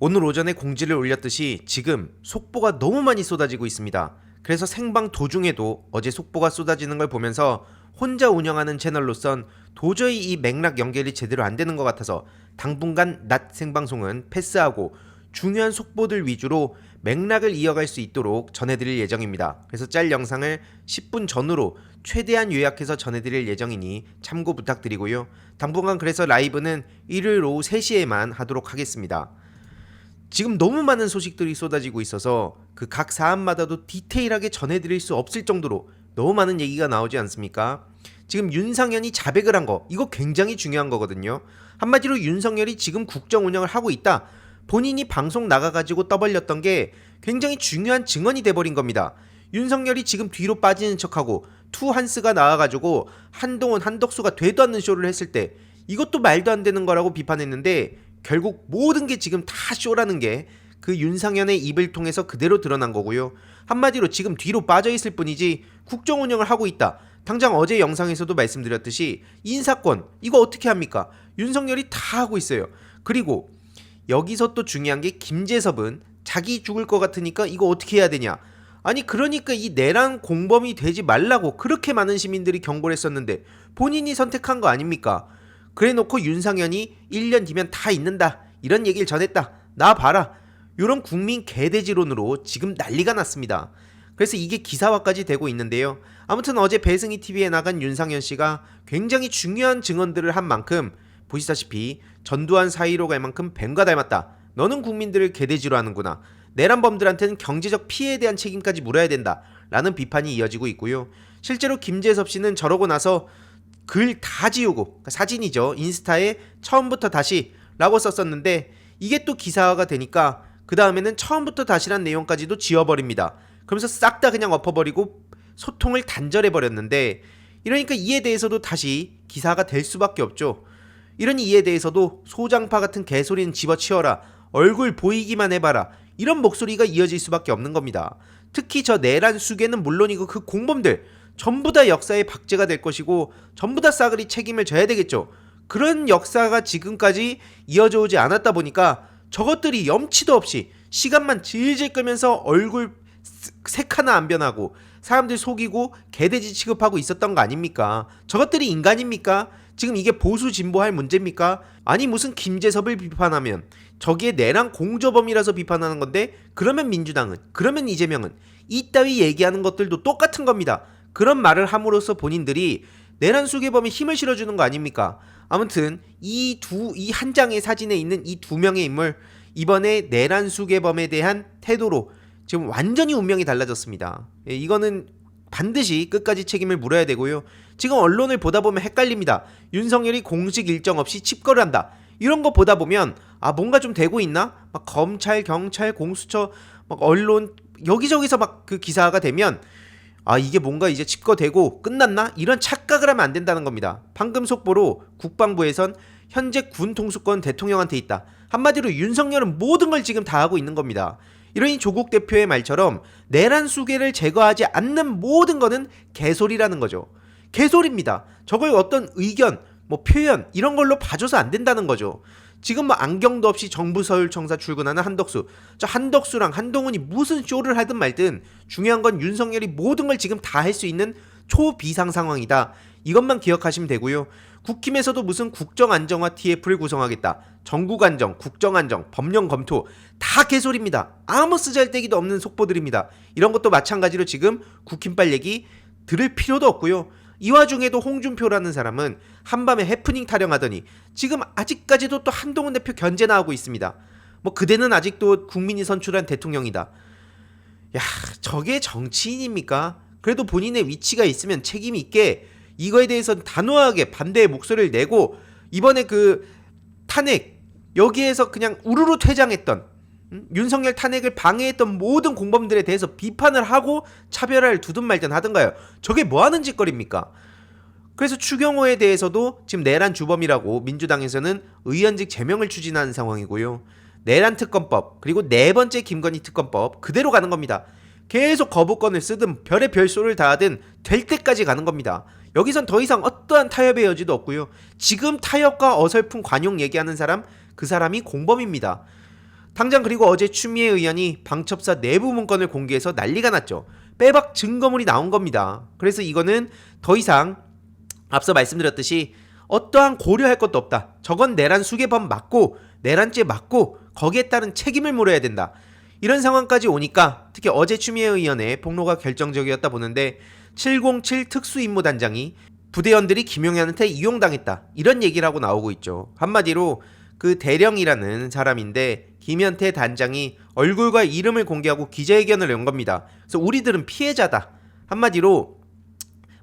오늘 오전에 공지를 올렸듯이 지금 속보가 너무 많이 쏟아지고 있습니다. 그래서 생방 도중에도 어제 속보가 쏟아지는 걸 보면서 혼자 운영하는 채널로선 도저히 이 맥락 연결이 제대로 안 되는 것 같아서 당분간 낮 생방송은 패스하고 중요한 속보들 위주로 맥락을 이어갈 수 있도록 전해드릴 예정입니다. 그래서 짤 영상을 10분 전후로 최대한 요약해서 전해드릴 예정이니 참고 부탁드리고요. 당분간 그래서 라이브는 일요일 오후 3시에만 하도록 하겠습니다. 지금 너무 많은 소식들이 쏟아지고 있어서 그 각 사안마다도 디테일하게 전해드릴 수 없을 정도로 너무 많은 얘기가 나오지 않습니까? 지금 윤상현이 자백을 한 거, 이거 굉장히 중요한 거거든요. 한마디로 윤석열이 지금 국정 운영을 하고 있다. 본인이 방송 나가가지고 떠벌렸던 게 굉장히 중요한 증언이 돼버린 겁니다. 윤석열이 지금 뒤로 빠지는 척하고 투한스가 나와가지고 한동훈 한덕수가 되도 않는 쇼를 했을 때 이것도 말도 안 되는 거라고 비판했는데 결국 모든 게 지금 다 쇼라는 게 그 윤상현의 입을 통해서 그대로 드러난 거고요. 한마디로 지금 뒤로 빠져있을 뿐이지 국정 운영을 하고 있다. 당장 어제 영상에서도 말씀드렸듯이 인사권 이거 어떻게 합니까? 윤석열이 다 하고 있어요. 그리고 여기서 또 중요한 게 김재섭은 자기 죽을 것 같으니까 이거 어떻게 해야 되냐. 아니 그러니까 이 내란 공범이 되지 말라고 그렇게 많은 시민들이 경고를 했었는데 본인이 선택한 거 아닙니까? 그래놓고 윤상현이 1년 뒤면 다 있는다 이런 얘기를 전했다. 나 봐라. 이런 국민 개돼지론으로 지금 난리가 났습니다. 그래서 이게 기사화까지 되고 있는데요. 아무튼 어제 배승희 TV에 나간 윤상현 씨가 굉장히 중요한 증언들을 한 만큼 보시다시피 전두환 사이로 갈 만큼 뱀과 닮았다. 너는 국민들을 개돼지로 하는구나. 내란범들한테는 경제적 피해에 대한 책임까지 물어야 된다. 라는 비판이 이어지고 있고요. 실제로 김재섭 씨는 저러고 나서 글 다 지우고 그러니까 사진이죠. 인스타에 처음부터 다시 라고 썼었는데 이게 또 기사화가 되니까 그 다음에는 처음부터 다시란 내용까지도 지워버립니다. 그러면서 싹 다 그냥 엎어버리고 소통을 단절해버렸는데 이러니까 이에 대해서도 다시 기사가 될 수밖에 없죠. 이런 이에 대해서도 소장파 같은 개소리는 집어치워라. 얼굴 보이기만 해봐라. 이런 목소리가 이어질 수밖에 없는 겁니다. 특히 저 내란 수괴는 물론이고 그 공범들 전부 다 역사의 박제가 될 것이고 전부 다 싸그리 책임을 져야 되겠죠. 그런 역사가 지금까지 이어져 오지 않았다 보니까 저것들이 염치도 없이 시간만 질질 끌면서 얼굴 색 하나 안 변하고 사람들 속이고 개돼지 취급하고 있었던 거 아닙니까? 저것들이 인간입니까? 지금 이게 보수 진보할 문제입니까? 아니 무슨 김재섭을 비판하면 저기에 내란 공조범이라서 비판하는 건데 그러면 민주당은 그러면 이재명은 이따위 얘기하는 것들도 똑같은 겁니다. 그런 말을 함으로써 본인들이 내란 수괴범에 힘을 실어주는 거 아닙니까? 아무튼 이 한 장의 사진에 있는 이 두 명의 인물 이번에 내란 수괴범에 대한 태도로 지금 완전히 운명이 달라졌습니다. 이거는 반드시 끝까지 책임을 물어야 되고요. 지금 언론을 보다 보면 헷갈립니다. 윤석열이 공식 일정 없이 칩거를 한다. 이런 거 보다 보면 아 뭔가 좀 되고 있나? 막 검찰, 경찰, 공수처, 막 언론 여기저기서 막 그 기사가 되면 아 이게 뭔가 이제 칩거되고 끝났나? 이런 착각을 하면 안 된다는 겁니다. 방금 속보로 국방부에선 현재 군 통수권 대통령한테 있다. 한마디로 윤석열은 모든 걸 지금 다 하고 있는 겁니다. 이러니 조국 대표의 말처럼 내란 수괴를 제거하지 않는 모든 거는 개소리라는 거죠. 개소리입니다. 저걸 어떤 의견, 뭐 표현 이런 걸로 봐줘서 안 된다는 거죠. 지금 뭐 안경도 없이 정부 서울청사 출근하는 한덕수, 저 한덕수랑 한동훈이 무슨 쇼를 하든 말든 중요한 건 윤석열이 모든 걸 지금 다 할 수 있는 초비상 상황이다. 이것만 기억하시면 되고요. 국힘에서도 무슨 국정안정화 TF를 구성하겠다. 전국안정, 국정안정, 법령 검토 다 개소리입니다. 아무 쓰잘데기도 없는 속보들입니다. 이런 것도 마찬가지로 지금 국힘빨 얘기 들을 필요도 없고요. 이 와중에도 홍준표라는 사람은 한밤에 해프닝 타령하더니 지금 아직까지도 또 한동훈 대표 견제 나오고 있습니다. 뭐 그대는 아직도 국민이 선출한 대통령이다. 야, 저게 정치인입니까? 그래도 본인의 위치가 있으면 책임 있게 이거에 대해서는 단호하게 반대의 목소리를 내고 이번에 그 탄핵 여기에서 그냥 우르르 퇴장했던 윤석열 탄핵을 방해했던 모든 공범들에 대해서 비판을 하고 차별화를 두든 말든 하든가요. 저게 뭐하는 짓거리입니까? 그래서 추경호에 대해서도 지금 내란 주범이라고 민주당에서는 의원직 제명을 추진하는 상황이고요. 내란 특검법 그리고 네 번째 김건희 특검법 그대로 가는 겁니다. 계속 거부권을 쓰든 별의 별소를 다 하든 될 때까지 가는 겁니다. 여기선 더 이상 어떠한 타협의 여지도 없고요. 지금 타협과 어설픈 관용 얘기하는 사람 그 사람이 공범입니다. 당장 그리고 어제 추미애 의원이 방첩사 내부 문건을 공개해서 난리가 났죠. 빼박 증거물이 나온 겁니다. 그래서 이거는 더 이상 앞서 말씀드렸듯이 어떠한 고려할 것도 없다. 저건 내란 수개범 맞고 내란죄 맞고 거기에 따른 책임을 물어야 된다. 이런 상황까지 오니까 특히 어제 추미애 의원의 폭로가 결정적이었다 보는데 707 특수임무단장이 부대원들이 김용현한테 이용당했다. 이런 얘기를 하고 나오고 있죠. 한마디로 그 대령이라는 사람인데 김현태 단장이 얼굴과 이름을 공개하고 기자회견을 연 겁니다. 그래서 우리들은 피해자다. 한마디로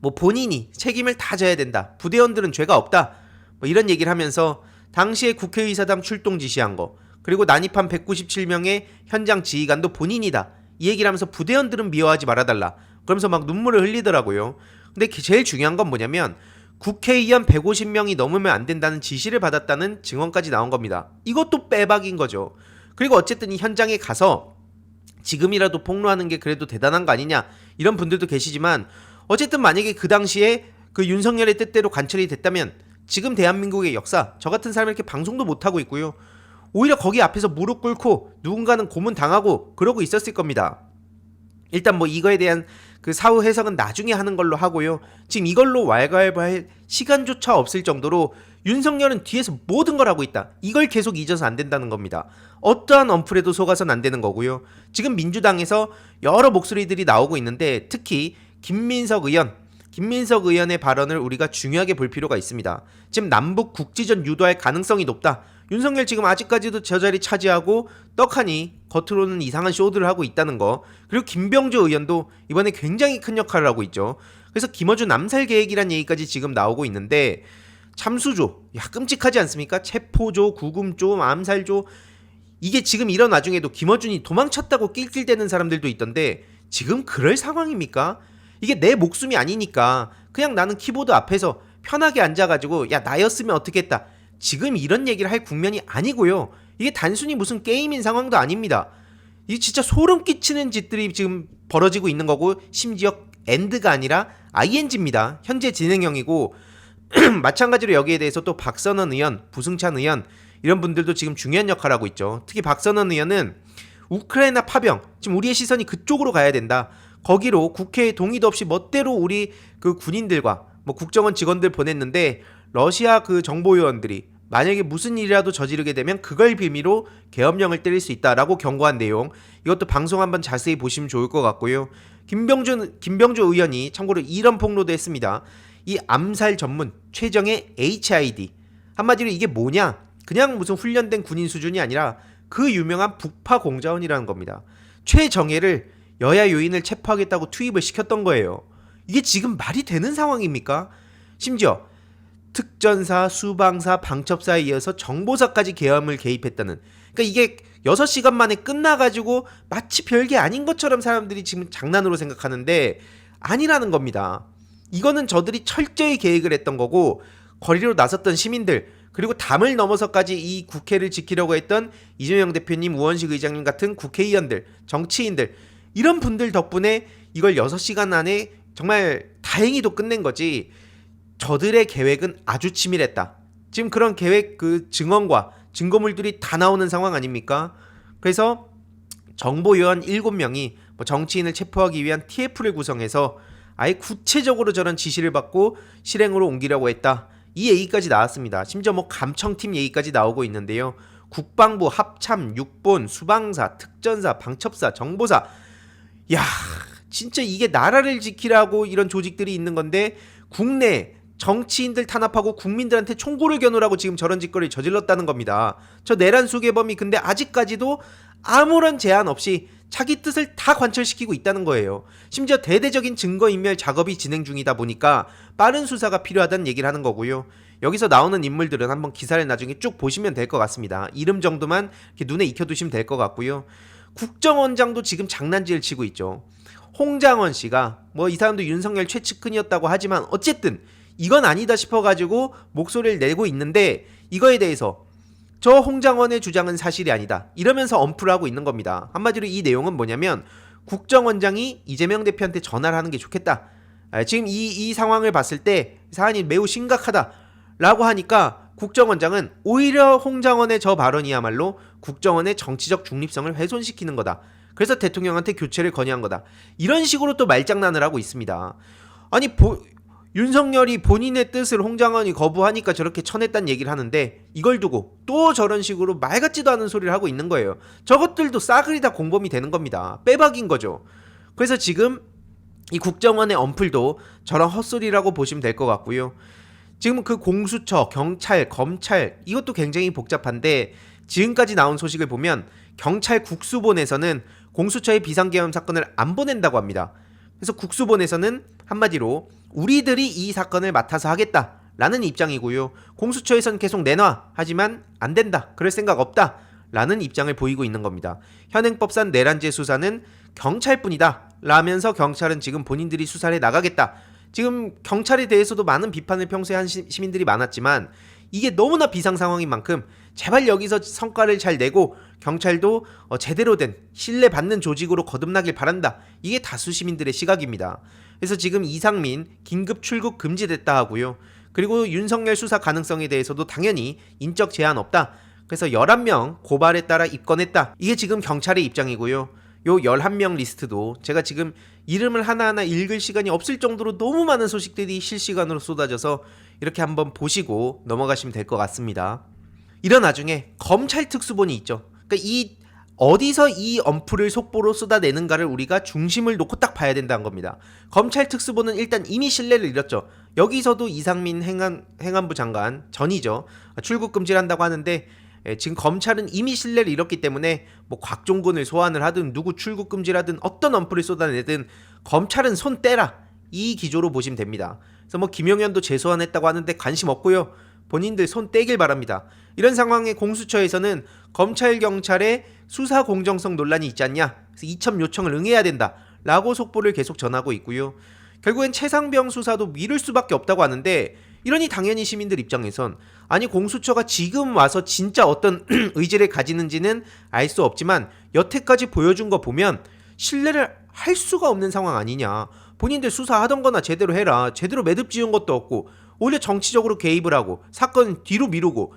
뭐 본인이 책임을 다 져야 된다. 부대원들은 죄가 없다. 뭐 이런 얘기를 하면서 당시에 국회의사당 출동 지시한 거 그리고 난입한 197명의 현장 지휘관도 본인이다. 이 얘기를 하면서 부대원들은 미워하지 말아달라. 그러면서 막 눈물을 흘리더라고요. 근데 제일 중요한 건 뭐냐면 국회의원 150명이 넘으면 안 된다는 지시를 받았다는 증언까지 나온 겁니다. 이것도 빼박인 거죠. 그리고 어쨌든 이 현장에 가서 지금이라도 폭로하는 게 그래도 대단한 거 아니냐 이런 분들도 계시지만 어쨌든 만약에 그 당시에 그 윤석열의 뜻대로 관철이 됐다면 지금 대한민국의 역사 저 같은 사람이 이렇게 방송도 못하고 있고요. 오히려 거기 앞에서 무릎 꿇고 누군가는 고문 당하고 그러고 있었을 겁니다. 일단 뭐 이거에 대한 그 사후 해석은 나중에 하는 걸로 하고요. 지금 이걸로 왈가왈부할 시간조차 없을 정도로 윤석열은 뒤에서 모든 걸 하고 있다. 이걸 계속 잊어서 안 된다는 겁니다. 어떠한 언플에도 속아선 안 되는 거고요. 지금 민주당에서 여러 목소리들이 나오고 있는데 특히 김민석 의원의 발언을 우리가 중요하게 볼 필요가 있습니다. 지금 남북 국지전 유도할 가능성이 높다. 윤석열 지금 아직까지도 저 자리 차지하고 떡하니 겉으로는 이상한 쇼들을 하고 있다는 거. 그리고 김병조 의원도 이번에 굉장히 큰 역할을 하고 있죠. 그래서 김어준 암살 계획이란 얘기까지 지금 나오고 있는데 참수조, 야 끔찍하지 않습니까? 체포조, 구금조, 암살조. 이게 지금 이런 와중에도 김어준이 도망쳤다고 낄낄대는 사람들도 있던데 지금 그럴 상황입니까? 이게 내 목숨이 아니니까 그냥 나는 키보드 앞에서 편하게 앉아가지고 야 나였으면 어떻게 했다. 지금 이런 얘기를 할 국면이 아니고요. 이게 단순히 무슨 게임인 상황도 아닙니다. 이게 진짜 소름 끼치는 짓들이 지금 벌어지고 있는 거고 심지어 엔드가 아니라 ING입니다. 현재 진행형이고 마찬가지로 여기에 대해서 또 박선원 의원, 부승찬 의원 이런 분들도 지금 중요한 역할을 하고 있죠. 특히 박선원 의원은 우크라이나 파병, 지금 우리의 시선이 그쪽으로 가야 된다. 거기로 국회의 동의도 없이 멋대로 우리 그 군인들과 뭐 국정원 직원들 보냈는데 러시아 그 정보요원들이 만약에 무슨 일이라도 저지르게 되면 그걸 빌미로 계엄령을 때릴 수 있다라고 경고한 내용. 이것도 방송 한번 자세히 보시면 좋을 것 같고요. 김병조 의원이 참고로 이런 폭로도 했습니다. 이 암살 전문 최정의 HID. 한마디로 이게 뭐냐? 그냥 무슨 훈련된 군인 수준이 아니라 그 유명한 북파 공자원이라는 겁니다. 최정예를 여야 요인을 체포하겠다고 투입을 시켰던 거예요. 이게 지금 말이 되는 상황입니까? 심지어 특전사, 수방사, 방첩사에 이어서 정보사까지 계엄을 개입했다는. 그러니까 이게 6시간 만에 끝나가지고 마치 별게 아닌 것처럼 사람들이 지금 장난으로 생각하는데 아니라는 겁니다. 이거는 저들이 철저히 계획을 했던 거고 거리로 나섰던 시민들 그리고 담을 넘어서까지 이 국회를 지키려고 했던 이재명 대표님, 우원식 의장님 같은 국회의원들, 정치인들 이런 분들 덕분에 이걸 6시간 안에 정말 다행히도 끝낸 거지. 저들의 계획은 아주 치밀했다. 지금 그런 계획 그 증언과 증거물들이 다 나오는 상황 아닙니까? 그래서 정보요원 7명이 뭐 정치인을 체포하기 위한 TF를 구성해서 아예 구체적으로 저런 지시를 받고 실행으로 옮기려고 했다. 이 얘기까지 나왔습니다. 심지어 뭐 감청팀 얘기까지 나오고 있는데요. 국방부, 합참, 육본, 수방사, 특전사, 방첩사, 정보사. 야, 진짜 이게 나라를 지키라고 이런 조직들이 있는 건데 국내 정치인들 탄압하고 국민들한테 총구를 겨누라고 지금 저런 짓거리를 저질렀다는 겁니다. 저 내란 수개범이 근데 아직까지도 아무런 제한 없이 자기 뜻을 다 관철시키고 있다는 거예요. 심지어 대대적인 증거인멸 작업이 진행 중이다 보니까 빠른 수사가 필요하다는 얘기를 하는 거고요. 여기서 나오는 인물들은 한번 기사를 나중에 쭉 보시면 될 것 같습니다. 이름 정도만 이렇게 눈에 익혀두시면 될 것 같고요. 국정원장도 지금 장난질을 치고 있죠. 홍장원 씨가 뭐 이 사람도 윤석열 최측근이었다고 하지만 어쨌든 이건 아니다 싶어가지고 목소리를 내고 있는데 이거에 대해서 저 홍장원의 주장은 사실이 아니다 이러면서 언플을 하고 있는 겁니다. 한마디로 이 내용은 뭐냐면 국정원장이 이재명 대표한테 전화를 하는 게 좋겠다. 지금 이 상황을 봤을 때 사안이 매우 심각하다라고 하니까 국정원장은 오히려 홍장원의 저 발언이야말로 국정원의 정치적 중립성을 훼손시키는 거다. 그래서 대통령한테 교체를 건의한 거다. 이런 식으로 또 말장난을 하고 있습니다. 아니 윤석열이 본인의 뜻을 홍장원이 거부하니까 저렇게 쳐냈다는 얘기를 하는데 이걸 두고 또 저런 식으로 말 같지도 않은 소리를 하고 있는 거예요. 저것들도 싸그리 다 공범이 되는 겁니다. 빼박인 거죠. 그래서 지금 이 국정원의 언플도 저런 헛소리라고 보시면 될 것 같고요. 지금 그 공수처, 경찰, 검찰 이것도 굉장히 복잡한데 지금까지 나온 소식을 보면 경찰 국수본에서는 공수처의 비상계엄 사건을 안 보낸다고 합니다. 그래서 국수본에서는 한마디로 우리들이 이 사건을 맡아서 하겠다라는 입장이고요. 공수처에선 계속 내놔 하지만 안 된다. 그럴 생각 없다. 라는 입장을 보이고 있는 겁니다. 현행법상 내란죄 수사는 경찰뿐이다 라면서 경찰은 지금 본인들이 수사를 나가겠다. 지금 경찰에 대해서도 많은 비판을 평소에 한 시민들이 많았지만 이게 너무나 비상 상황인 만큼 제발 여기서 성과를 잘 내고 경찰도 제대로 된 신뢰받는 조직으로 거듭나길 바란다. 이게 다수 시민들의 시각입니다. 그래서 지금 이상민 긴급 출국 금지됐다 하고요. 그리고 윤석열 수사 가능성에 대해서도 당연히 인적 제한 없다. 그래서 11명 고발에 따라 입건했다. 이게 지금 경찰의 입장이고요. 요 11명 리스트도 제가 지금 이름을 하나하나 읽을 시간이 없을 정도로 너무 많은 소식들이 실시간으로 쏟아져서 이렇게 한번 보시고 넘어가시면 될 것 같습니다. 이런 와중에 검찰 특수본이 있죠. 그러니까 어디서 이 언플을 속보로 쏟아내는가를 우리가 중심을 놓고 딱 봐야 된다는 겁니다. 검찰 특수본은 일단 이미 신뢰를 잃었죠. 여기서도 이상민 행안부 장관 전이죠. 출국 금지를 한다고 하는데 지금 검찰은 이미 신뢰를 잃었기 때문에 뭐 곽종근을 소환을 하든 누구 출국 금지를 하든 어떤 언플을 쏟아내든 검찰은 손 떼라. 이 기조로 보시면 됩니다. 그래서 뭐 김용현도 재소환했다고 하는데 관심 없고요. 본인들 손 떼길 바랍니다. 이런 상황에 공수처에서는 검찰 경찰의 수사 공정성 논란이 있지 않냐. 그래서 이첩 요청을 응해야 된다. 라고 속보를 계속 전하고 있고요. 결국엔 최상병 수사도 미룰 수밖에 없다고 하는데 이러니 당연히 시민들 입장에선 아니 공수처가 지금 와서 진짜 어떤 의지를 가지는지는 알 수 없지만 여태까지 보여준 거 보면 신뢰를 할 수가 없는 상황 아니냐. 본인들 수사하던 거나 제대로 해라. 제대로 매듭 지은 것도 없고 오히려 정치적으로 개입을 하고 사건 뒤로 미루고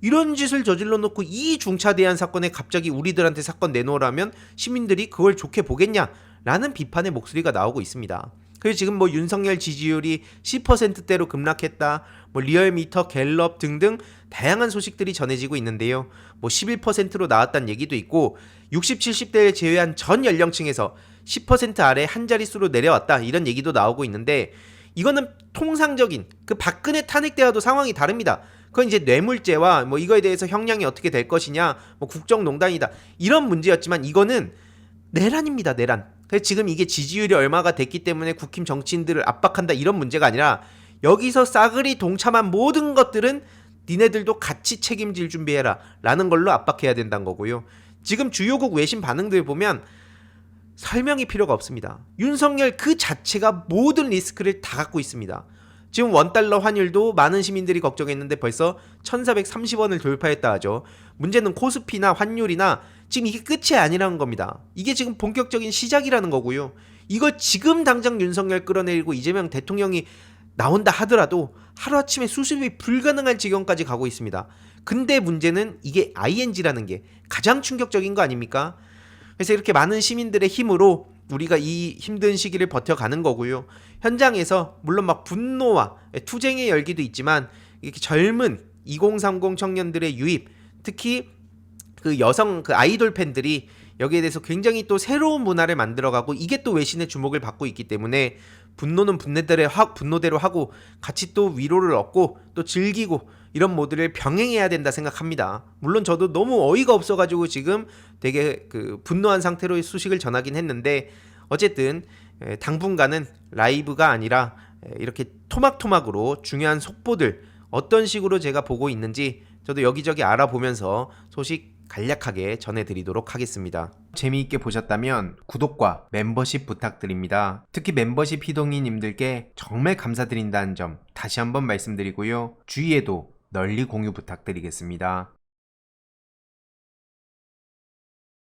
이런 짓을 저질러 놓고 이 중차대한 사건에 갑자기 우리들한테 사건 내놓으라면 시민들이 그걸 좋게 보겠냐라는 비판의 목소리가 나오고 있습니다. 그래서 지금 뭐 윤석열 지지율이 10%대로 급락했다, 뭐 리얼미터, 갤럽 등등 다양한 소식들이 전해지고 있는데요. 뭐 11%로 나왔다는 얘기도 있고 60, 70대를 제외한 전 연령층에서 10% 아래 한 자릿수로 내려왔다 이런 얘기도 나오고 있는데 이거는 통상적인 그 박근혜 탄핵 때와도 상황이 다릅니다. 그건 이제 뇌물죄와 뭐 이거에 대해서 형량이 어떻게 될 것이냐, 뭐 국정농단이다 이런 문제였지만 이거는 내란입니다. 내란. 그래서 지금 이게 지지율이 얼마가 됐기 때문에 국힘 정치인들을 압박한다 이런 문제가 아니라 여기서 싸그리 동참한 모든 것들은 니네들도 같이 책임질 준비해라 라는 걸로 압박해야 된다는 거고요. 지금 주요국 외신 반응들 보면 설명이 필요가 없습니다. 윤석열 그 자체가 모든 리스크를 다 갖고 있습니다. 지금 원달러 환율도 많은 시민들이 걱정했는데 벌써 1430원을 돌파했다 하죠. 문제는 코스피나 환율이나 지금 이게 끝이 아니라는 겁니다. 이게 지금 본격적인 시작이라는 거고요. 이거 지금 당장 윤석열 끌어내리고 이재명 대통령이 나온다 하더라도 하루아침에 수습이 불가능할 지경까지 가고 있습니다. 근데 문제는 이게 ING라는 게 가장 충격적인 거 아닙니까? 그래서 이렇게 많은 시민들의 힘으로 우리가 이 힘든 시기를 버텨가는 거고요. 현장에서 물론 막 분노와 투쟁의 열기도 있지만 이렇게 젊은 2030 청년들의 유입, 특히 그 여성 그 아이돌 팬들이 여기에 대해서 굉장히 또 새로운 문화를 만들어가고 이게 또 외신의 주목을 받고 있기 때문에 분노는 분노대로 하고 같이 또 위로를 얻고 또 즐기고 이런 모드를 병행해야 된다 생각합니다. 물론 저도 너무 어이가 없어가지고 지금 되게 그 분노한 상태로 소식을 전하긴 했는데 어쨌든 당분간은 라이브가 아니라 이렇게 토막토막으로 중요한 속보들 어떤 식으로 제가 보고 있는지 저도 여기저기 알아보면서 소식 간략하게 전해드리도록 하겠습니다. 재미있게 보셨다면 구독과 멤버십 부탁드립니다. 특히 멤버십 희동이님들께 정말 감사드린다는 점 다시 한번 말씀드리고요. 주위에도 널리 공유 부탁드리겠습니다.